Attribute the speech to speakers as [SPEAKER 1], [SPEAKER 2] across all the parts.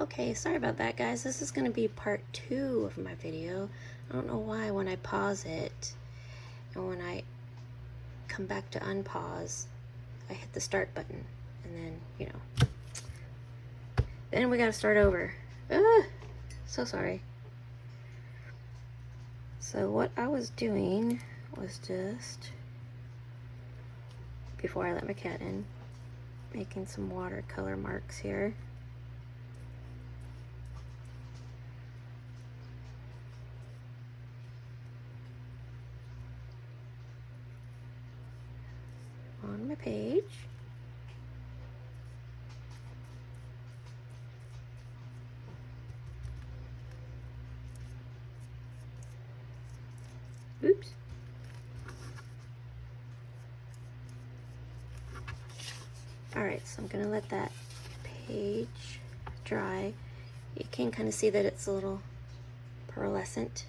[SPEAKER 1] Okay, sorry about that, guys. This is going to be part 2 of my video. I don't know why when I pause it and when I come back to unpause, I hit the start button and then, then we got to start over. So sorry. So what I was doing was just, before I let my cat in, making some watercolor marks here. On my page. Oops. Alright, so I'm going to let that page dry. You can kind of see that it's a little pearlescent.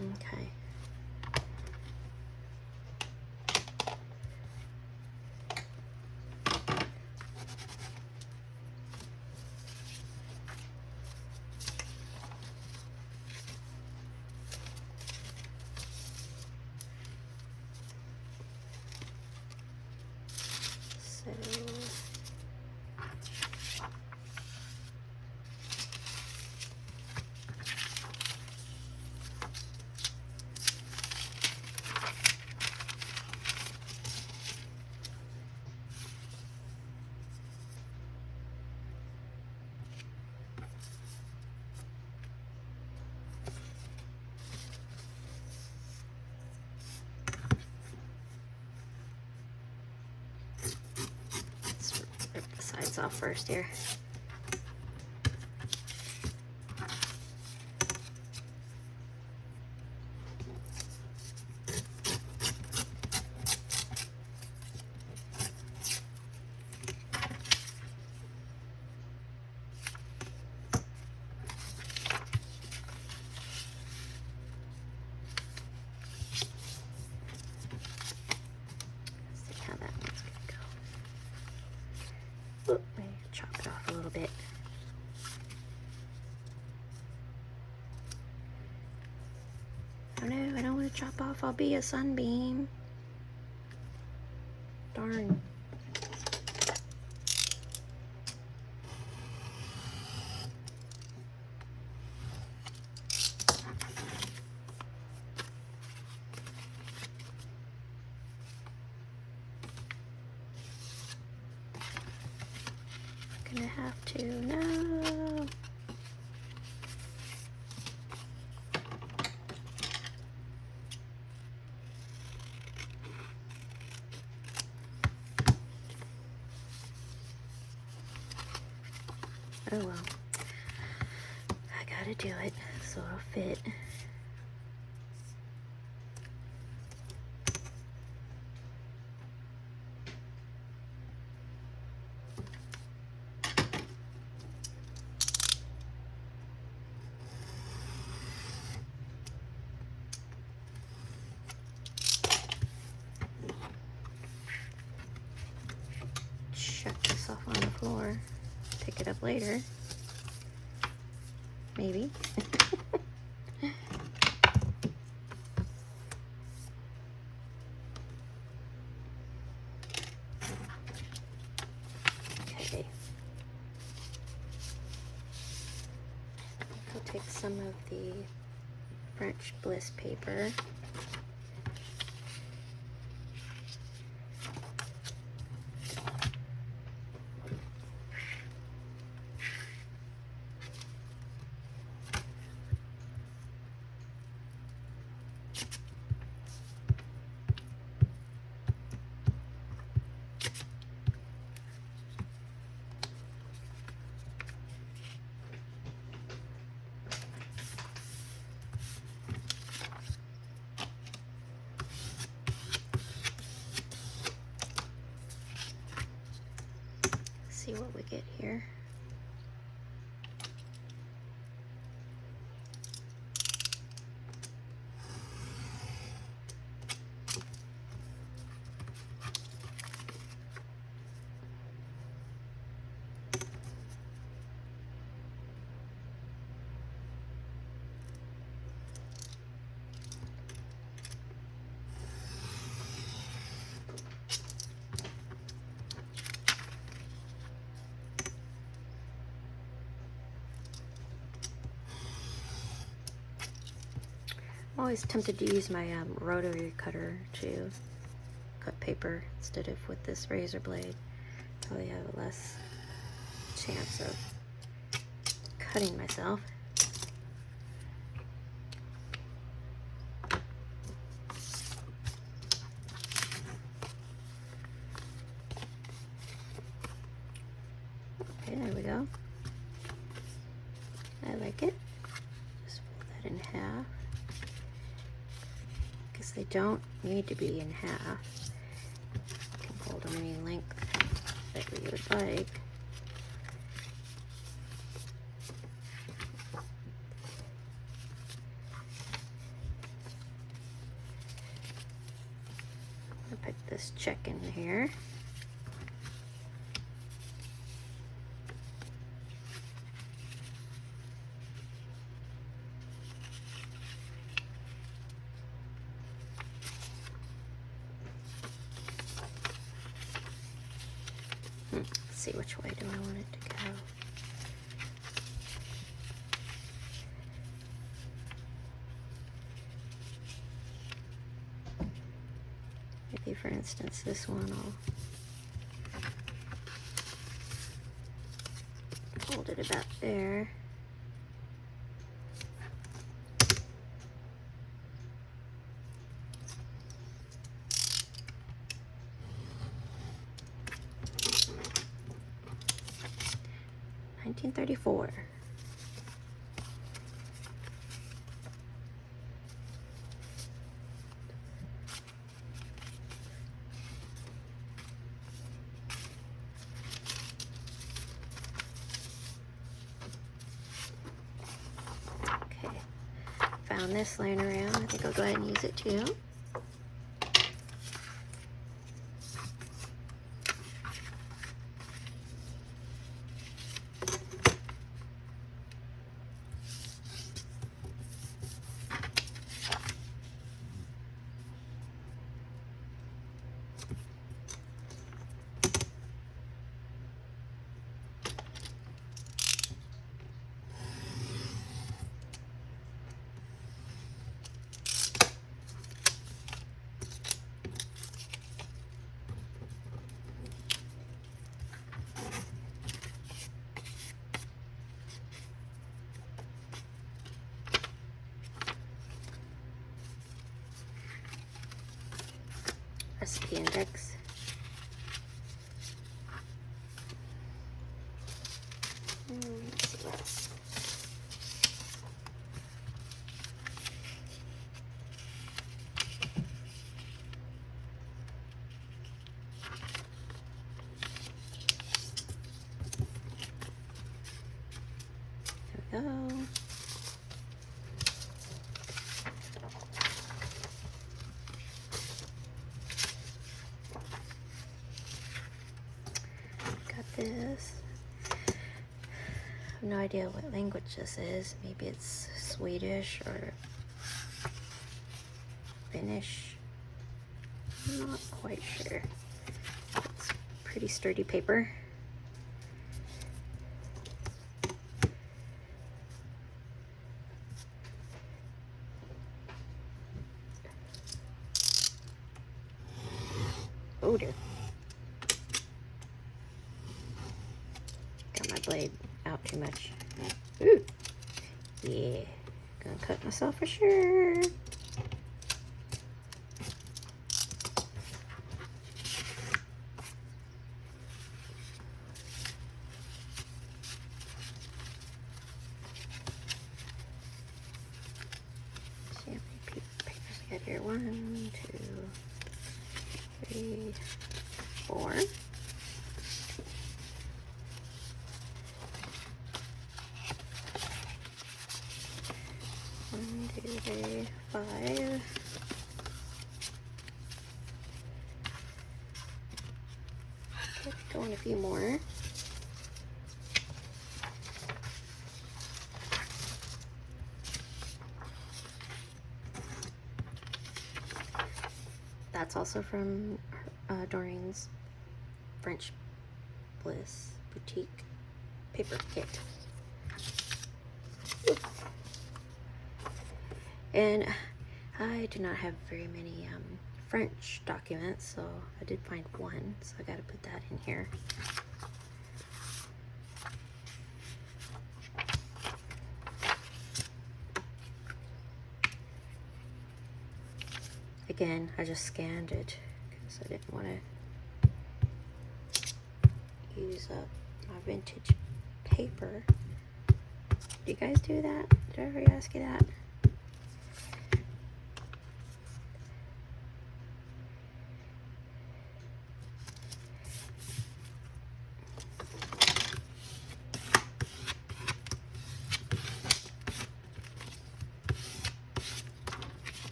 [SPEAKER 1] Okay. Sides off first here. Let's see how that one's gonna go. Maybe chop it off a little bit. Oh no, I don't want to chop off. I'll be a sunbeam. Darn. Gonna have to, no. Oh well, I gotta do it so it'll fit. Chuck this off on the floor. Pick it up later. Maybe. Okay. I'll take some of the French Bliss paper. See what we get here. I'm always tempted to use my rotary cutter to cut paper instead of with this razor blade. Probably have a less chance of cutting myself. Okay, there we go. I like it. Just fold that in half. Because they don't need to be in half. You can fold them any length that you would like. I'll put this check in here. Let's see, which way do I want it to go? Maybe, for instance, this one I'll hold it about there. $1934. Okay, found this laying around. I think I'll go ahead and use it too. Recipe index. Let's see what else. There we go. This. I have no idea what language this is. Maybe it's Swedish or Finnish. I'm not quite sure. It's pretty sturdy paper. Oh dear. Got my blade out too much. Ooh. Yeah. Gonna cut myself for sure. See how many papers I got here. 1, 2, 3, 4. 1, 2, 3, 5. Keep going a few more. That's also from Doreen's French Bliss Boutique paper kit. And I do not have very many French documents, so I did find one, so I gotta put that in here. Again, I just scanned it because I didn't want to use up my vintage paper. Do you guys do that? Did I ever ask you that?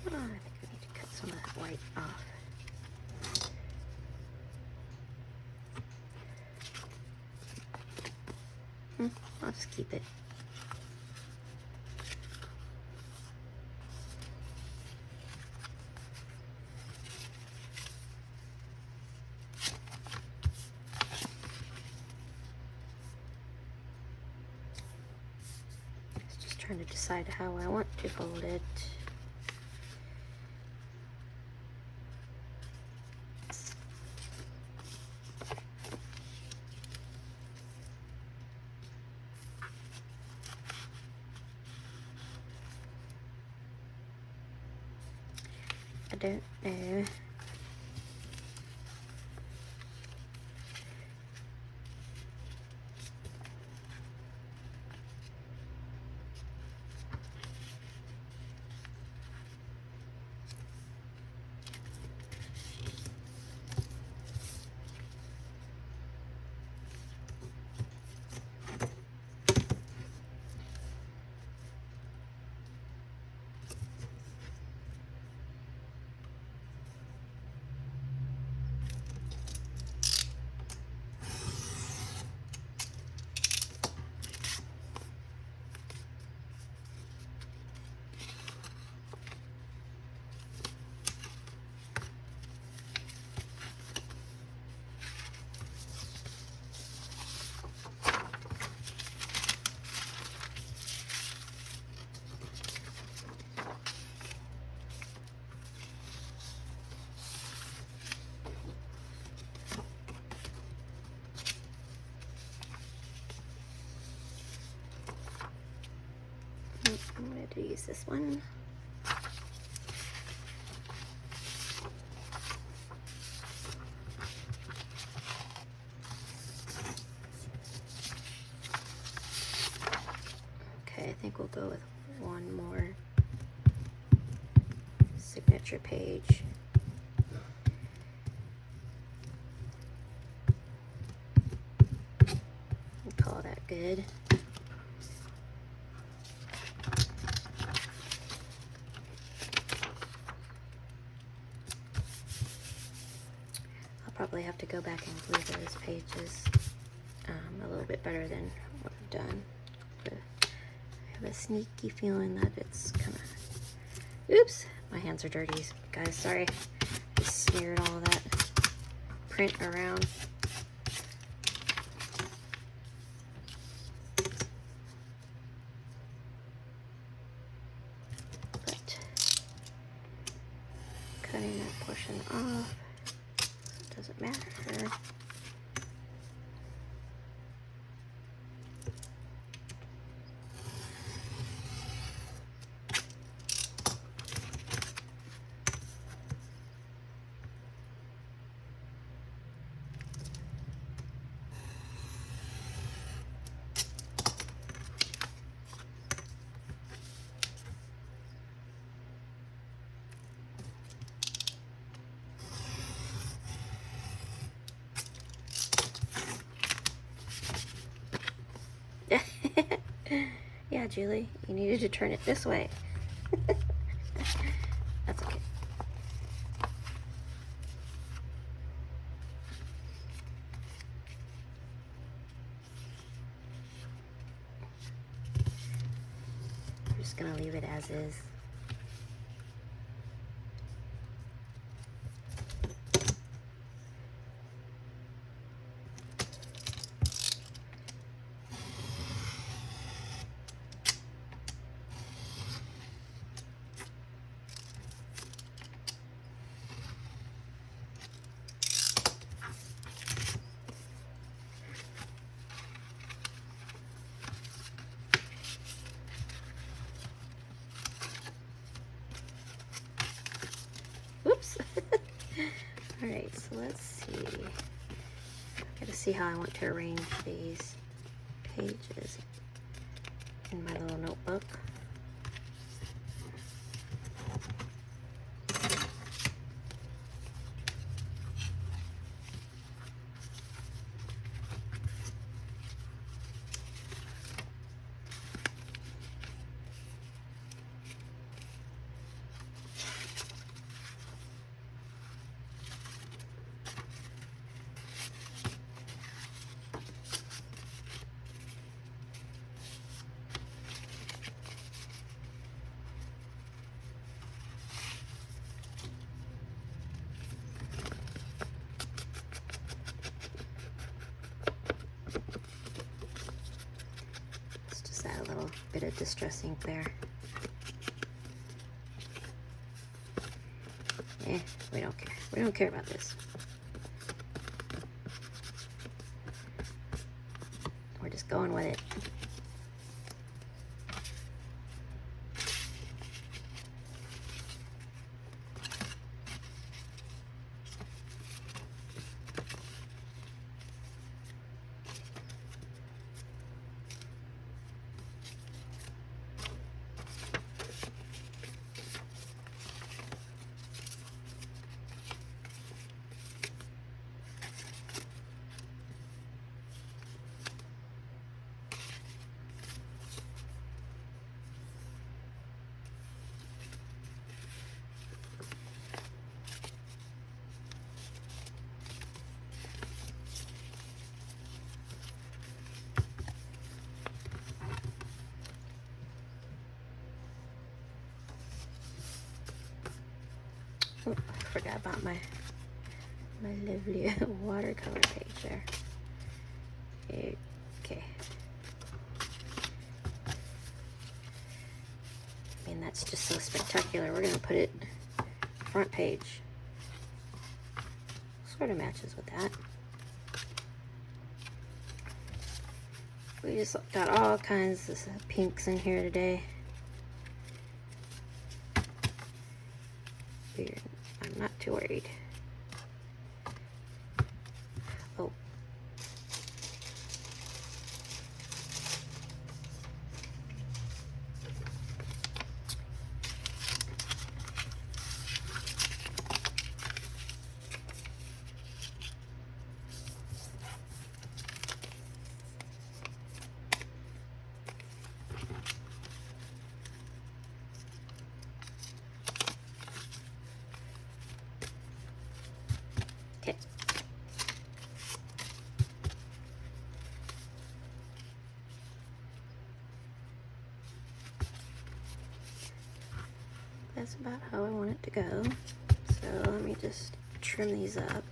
[SPEAKER 1] Oh, I think I need to cut some of that white off. I'll just keep it. Just trying to decide how I want to fold it. I don't know. I'm going to use this one. Okay, I think we'll go with one more signature page. We'll call that good. Probably have to go back and glue those pages a little bit better than what I've done. But I have a sneaky feeling that it's kind of... Oops! My hands are dirty, guys. Sorry. I just smeared all of that print around. But cutting that portion off. Doesn't matter. Yeah, Julie, you needed to turn it this way. That's okay. I'm just gonna leave it as is. Whoops. Alright, so let's see. Gotta see how I want to arrange these pages in my little notebook. A little bit of distress ink there. We don't care. We don't care about this. We're just going with it. Oh, I forgot about my lovely watercolor page there. Okay. I mean, that's just so spectacular. We're gonna put it front page. Sort of matches with that. We just got all kinds of pinks in here today. Weird. I'm not too worried. Oh. Okay. That's about how I want it to go. So let me just trim these up.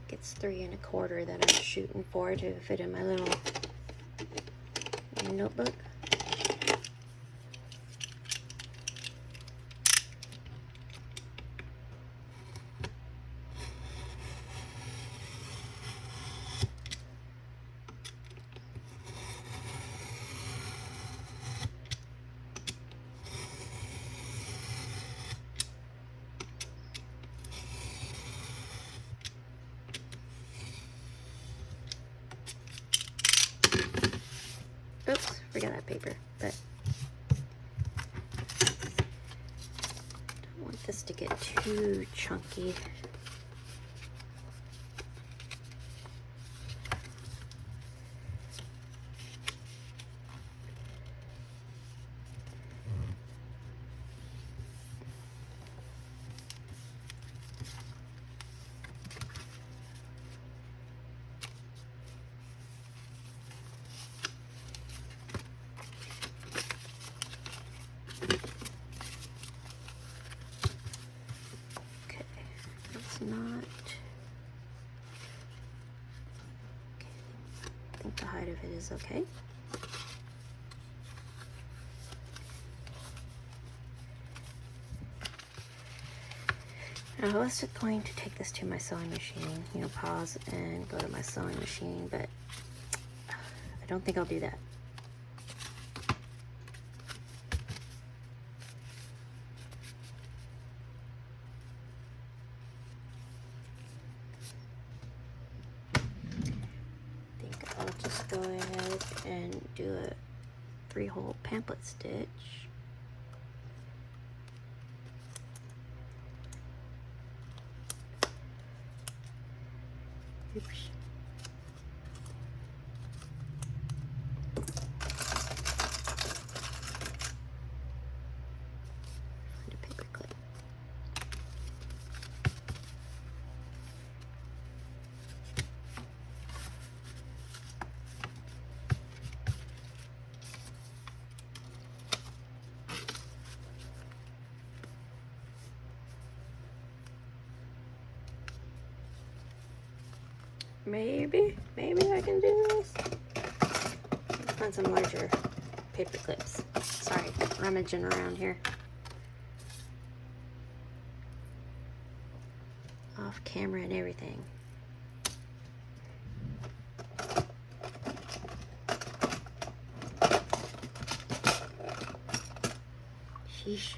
[SPEAKER 1] It's 3 1/4 that I'm shooting for to fit in my little notebook. Oops, forgot that paper, but this to get too chunky. Not. Okay. I think the height of it is okay. Now I was just going to take this to my sewing machine, you know, pause and go to my sewing machine, but I don't think I'll do that. I'll just go ahead and do a 3-hole pamphlet stitch. Oops. Find a paper clip. Maybe I can do this. Let's find some larger paper clips. Sorry, rummaging around here. Off camera and everything. Sheesh.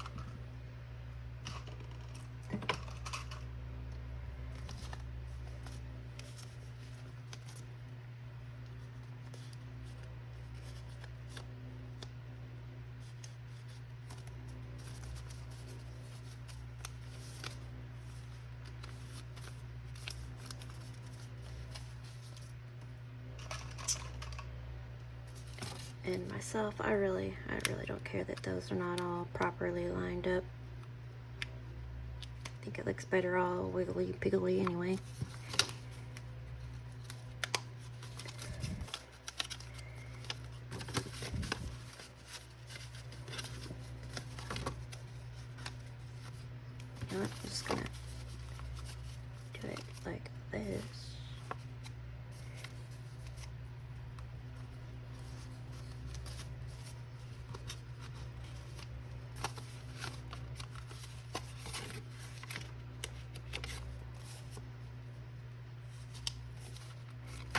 [SPEAKER 1] And myself, I really don't care that those are not all properly lined up. I think it looks better all wiggly piggly anyway. You know what? I'm just gonna do it like this.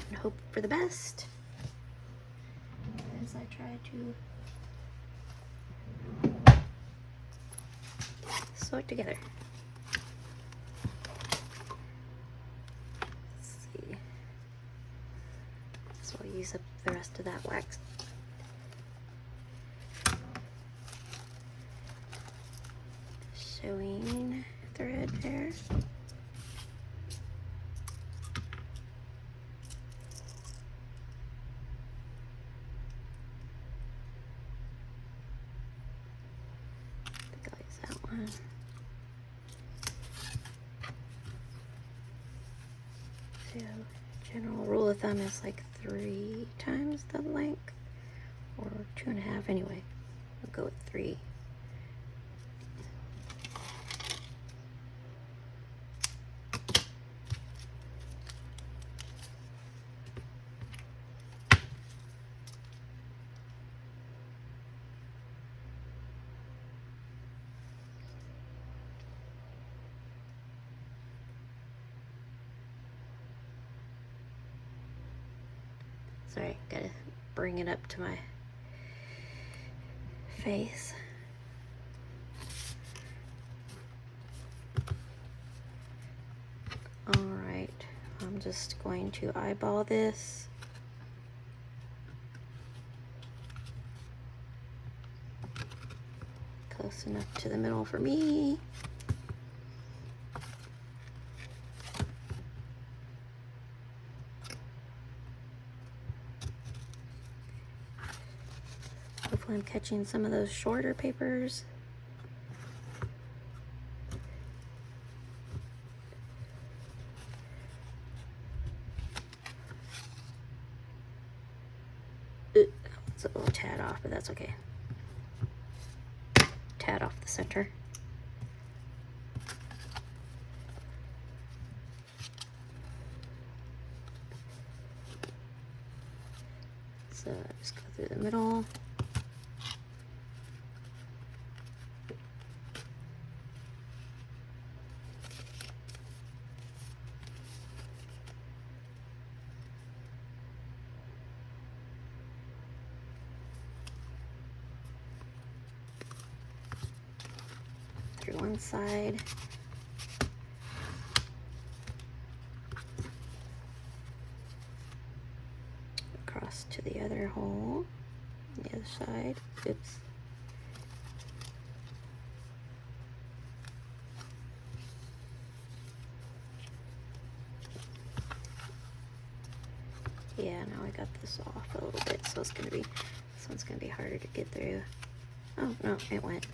[SPEAKER 1] And hope for the best as I try to sew it together. Let's see. So I'll use up the rest of that wax. Sewing thread there. So, general rule of thumb is like 3 times the length, or 2.5 anyway. I'll go with 3. Sorry, gotta bring it up to my face. Alright, I'm just going to eyeball this. Close enough to the middle for me. Hopefully I'm catching some of those shorter papers. It's a little tad off, but that's okay. Tad off the center. So just go through the middle. Through one side. Across to the other hole. On the other side. Oops. Yeah, now I got this off a little bit, so it's gonna be, this one's gonna be harder to get through. Oh, no, it went.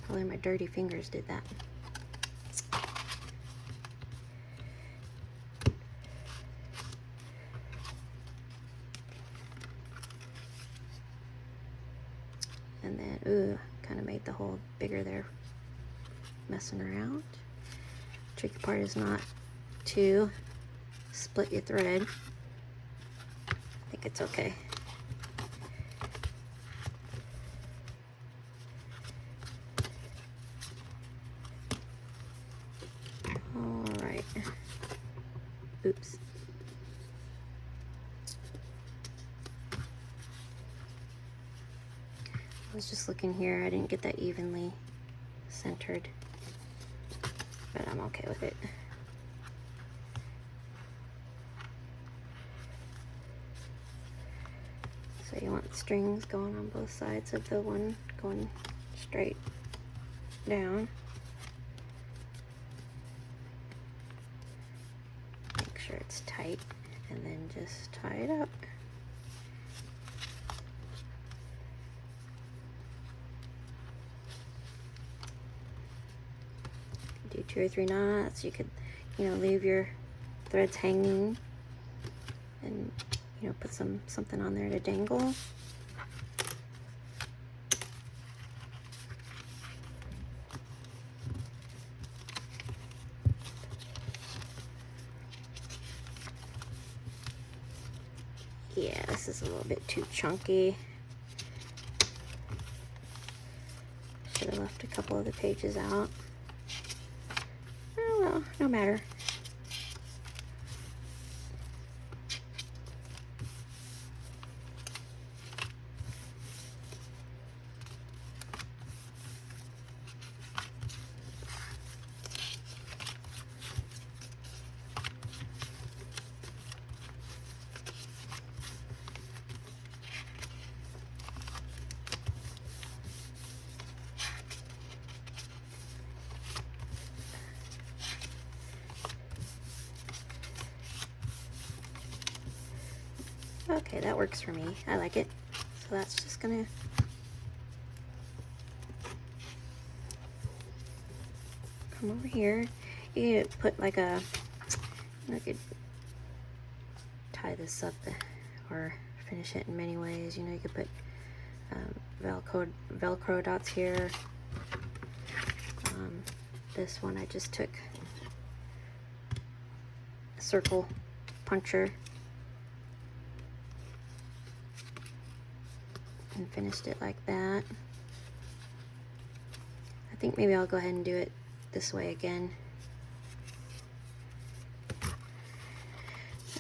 [SPEAKER 1] Probably my dirty fingers did that. And then, kind of made the hole bigger there, messing around. Tricky part is not to split your thread. I think it's okay. Alright. Oops. I was just looking here, I didn't get that evenly centered, but I'm okay with it. So you want strings going on both sides of the one going straight down. Make sure it's tight and then just tie it up. Do 2 or 3 knots. You could, leave your threads hanging and, put something on there to dangle. Yeah, this is a little bit too chunky. Should have left a couple of the pages out. Oh well, no matter. Okay, that works for me. I like it. So that's just gonna come over here. You could put like a, I could tie this up or finish it in many ways. You could put Velcro dots here. This one I just took a circle puncher and finished it like that. I think maybe I'll go ahead and do it this way again.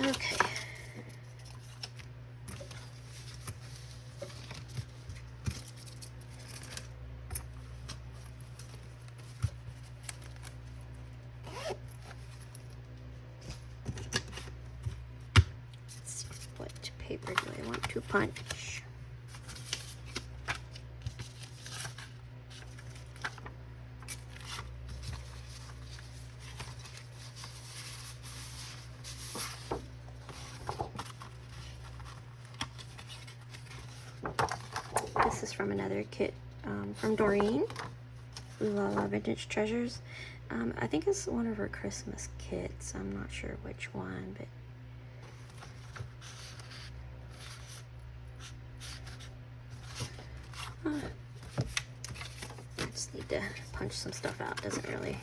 [SPEAKER 1] Okay. Let's see, what paper do I want to punch? This is from another kit from Doreen. Ooh La La Vintage Treasures. I think it's one of her Christmas kits. I'm not sure which one, but I just need to punch some stuff out. Doesn't really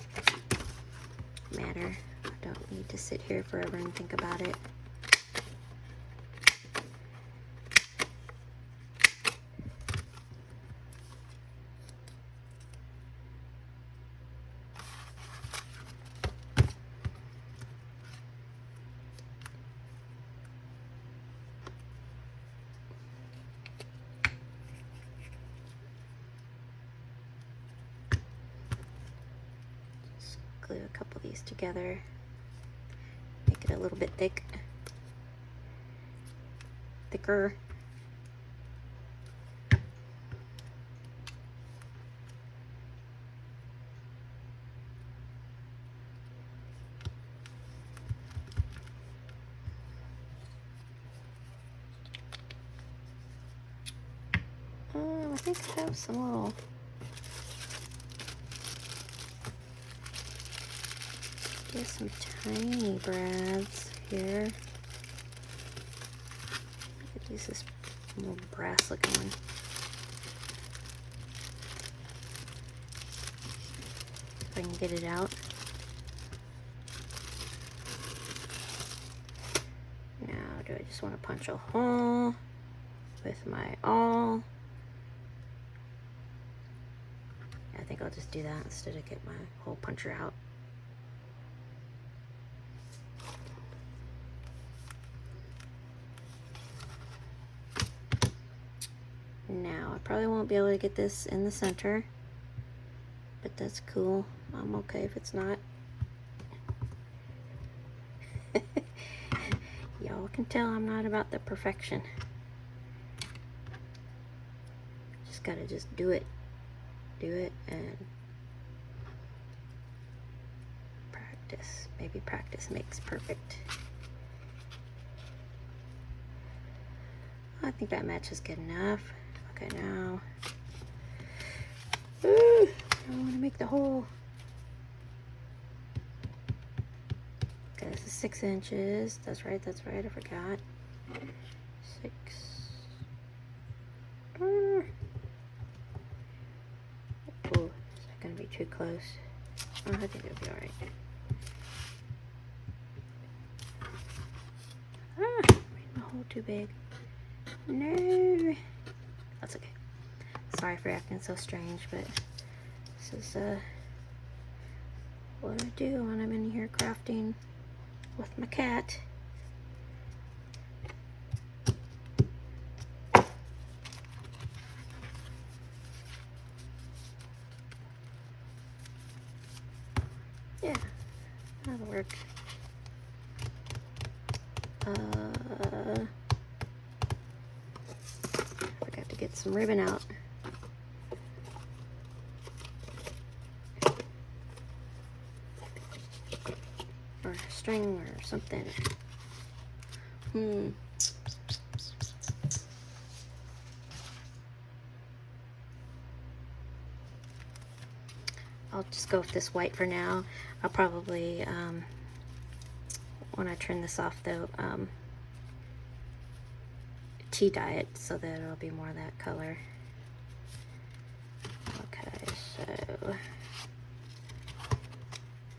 [SPEAKER 1] matter. I don't need to sit here forever and think about it. Glue a couple of these together, make it a little bit thicker. I think I have some little There's some tiny brads here. I could use this little brass looking one. If I can get it out. Now, do I just want to punch a hole with my awl? I think I'll just do that instead of get my hole puncher out. Now, I probably won't be able to get this in the center, but that's cool. I'm okay if it's not. Y'all can tell I'm not about the perfection. Just gotta just do it. Do it and practice. Maybe practice makes perfect. I think that matches good enough. Okay, now I want to make the hole. Okay, this is 6 inches. That's right, I forgot. 6. Oh, is that gonna be too close? Oh, I think it'll be alright. Made my hole too big. No. That's okay. Sorry for acting so strange, but this is what I do when I'm in here crafting with my cat. Yeah, that'll work. Forgot to get some ribbon out. Or string or something. I'll just go with this white for now. I'll probably, when I turn this off though, tea dye it so that it'll be more of that color. Okay, so,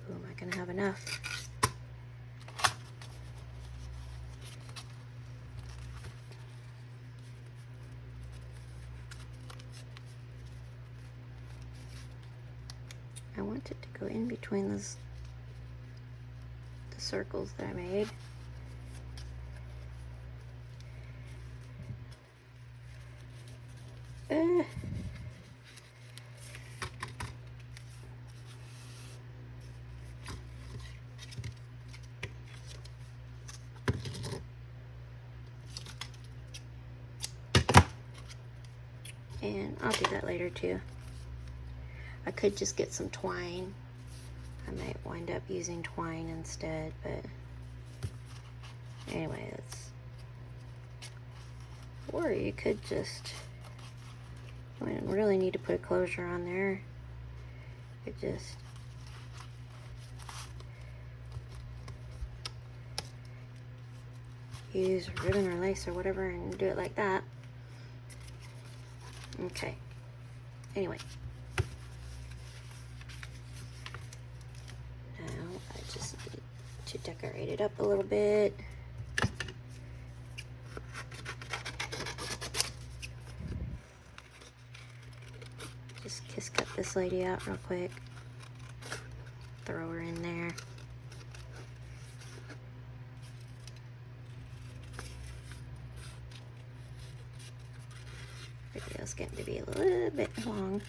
[SPEAKER 1] am I gonna have enough? I want it to go in between the circles that I made. And I'll do that later too. I could just get some twine. I might wind up using twine instead, but anyway, Or you could just, I don't really need to put a closure on there. You could just use ribbon or lace or whatever and do it like that. Okay. Anyway. Now I just need to decorate it up a little bit. Just kiss cut this lady out real quick. Throw her in there. Video's getting to be a little bit long.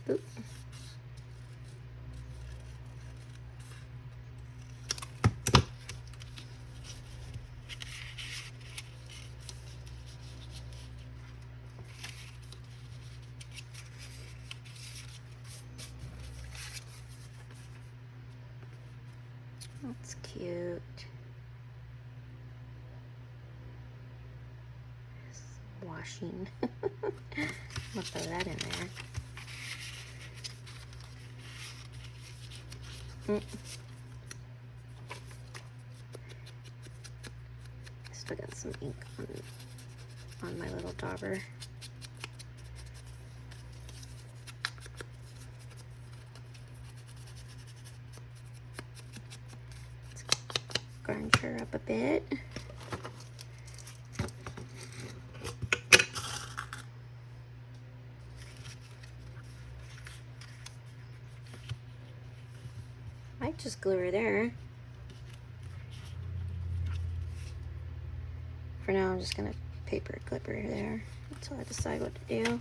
[SPEAKER 1] Oop. That's cute. Washing. I'll throw that in there. Still got some ink on my little dauber. Let's grunge her up a bit. Might just glue her there. For now, I'm just gonna paper clip her there until I decide what to do.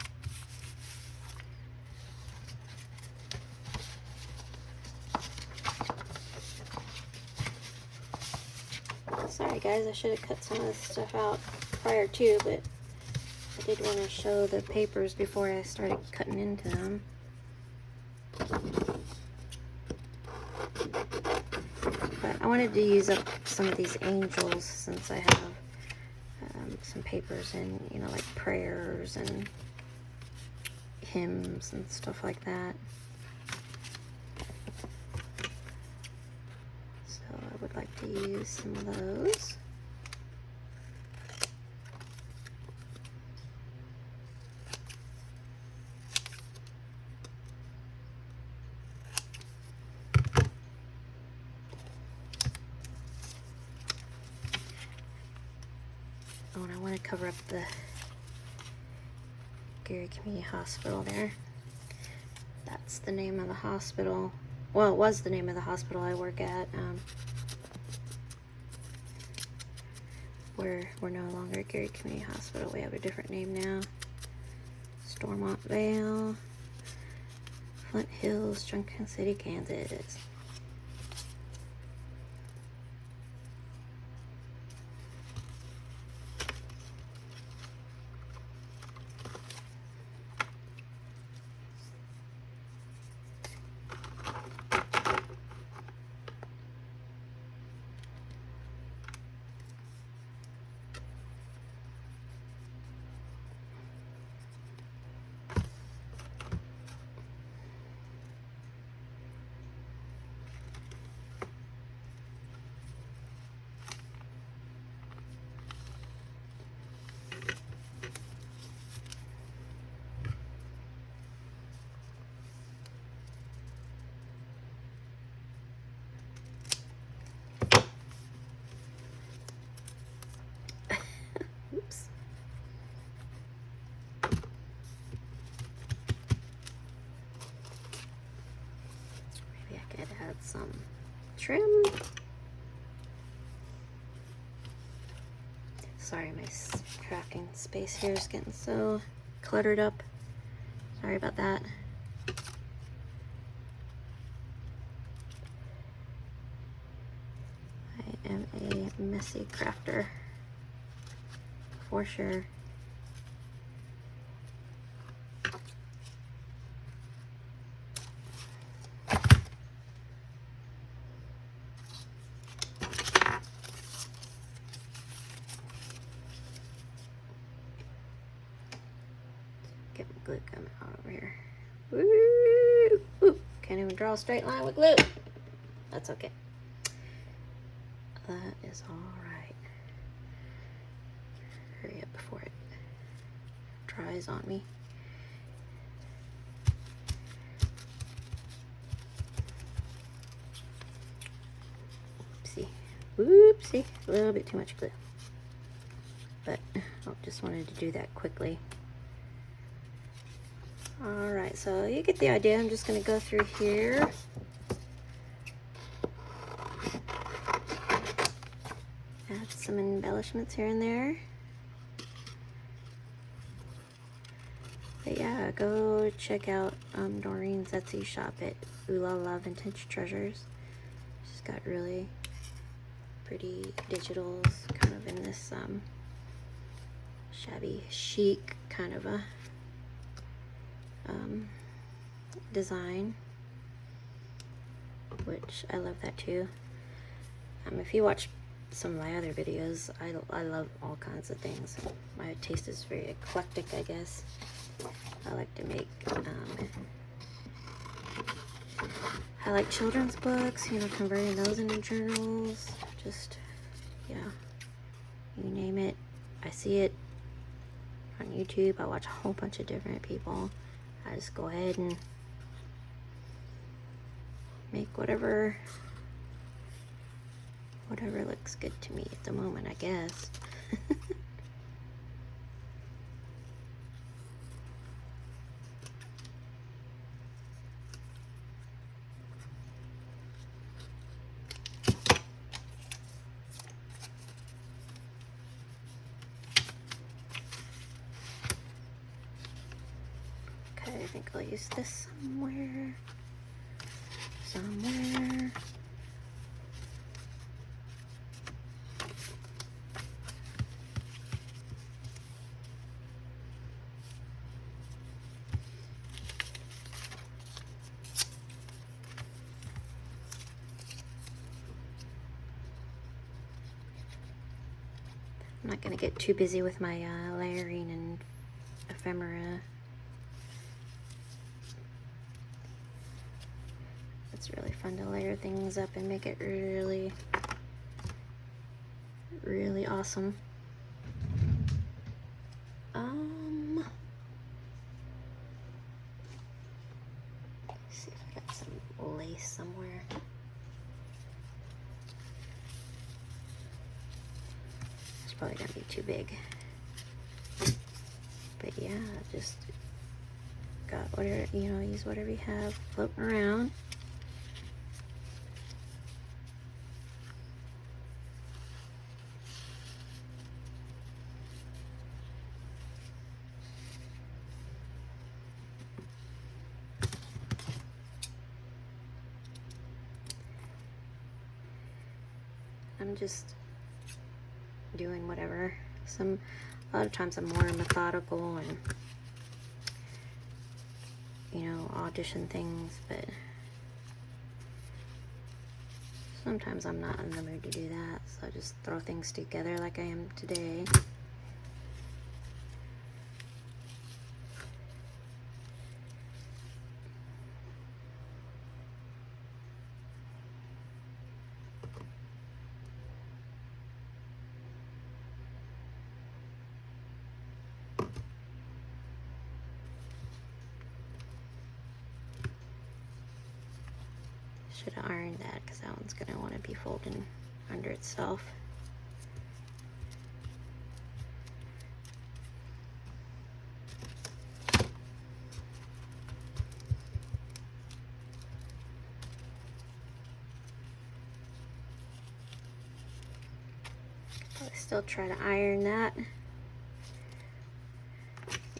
[SPEAKER 1] Sorry guys, I should have cut some of this stuff out prior to, but I did want to show the papers before I started cutting into them. But I wanted to use up some of these angels since I have some papers and, you know, like prayers and hymns and stuff like that. So I would like to use some of those. Oh, and I want to cover up the Gary Community Hospital there. That's the name of the hospital. Well, it was the name of the hospital I work at. We're no longer Gary Community Hospital. We have a different name now. Stormont Vale, Flint Hills, Junction City, Kansas. Oops. Maybe I could add some trim. Sorry, my tracking space here is getting so cluttered up. Sorry about that. I am a messy crafter, for sure. draw a straight line with glue. That's okay. That is alright. Hurry up before it dries on me. Oopsie. Whoopsie. A little bit too much glue. But I just wanted to do that quickly. Alright, so you get the idea. I'm just going to go through here. Add some embellishments here and there. But yeah, go check out Doreen's Etsy shop at Ooh La La Vintage Treasures. She's got really pretty digitals, kind of in this shabby chic kind of a design, which I love that too. If you watch some of my other videos, I love all kinds of things. My taste is very eclectic, I guess. I like to make I like children's books, you know, converting those into journals. Just, yeah, you name it. I see it on YouTube. I watch a whole bunch of different people. I just go ahead and make whatever looks good to me at the moment, I guess. Okay, I think I'll use this somewhere. I'm not going to get too busy with my layering and ephemera. It's really fun to layer things up and make it really, really awesome. Let's see if I got some lace somewhere. Probably gonna be too big, but yeah, just got whatever, you know, use whatever you have floating around. I'm just doing whatever. A lot of times I'm more methodical and, you know, audition things, but sometimes I'm not in the mood to do that, so I just throw things together like I am today. Should have ironed that because that one's going to want to be folding under itself. Probably still try to iron that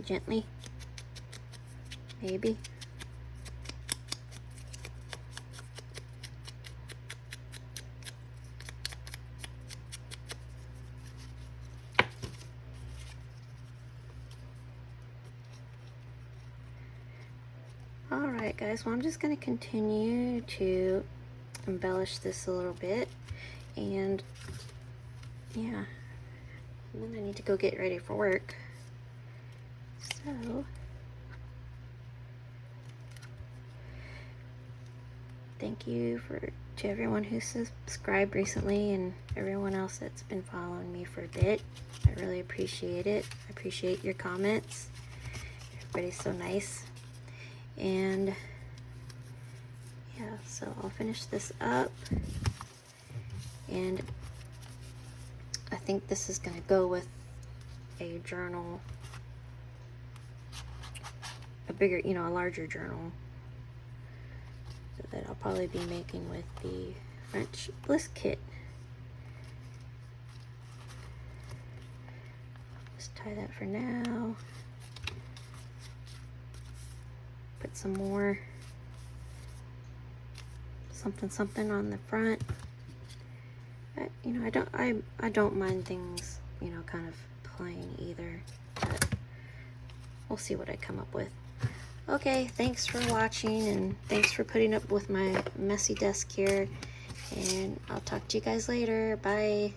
[SPEAKER 1] gently, maybe. Alright guys, well I'm just going to continue to embellish this a little bit, and yeah, and then I need to go get ready for work. So thank you to everyone who subscribed recently and everyone else that's been following me for a bit. I really appreciate it. I appreciate your comments. Everybody's so nice. And yeah, so I'll finish this up. And I think this is going to go with a journal, a bigger, you know, a larger journal that I'll probably be making with the French Bliss kit. Just tie that for now. Put some more something on the front. You know, I don't mind things, you know, kind of plain either, but we'll see what I come up with. Okay, thanks for watching, and thanks for putting up with my messy desk here, and I'll talk to you guys later. Bye.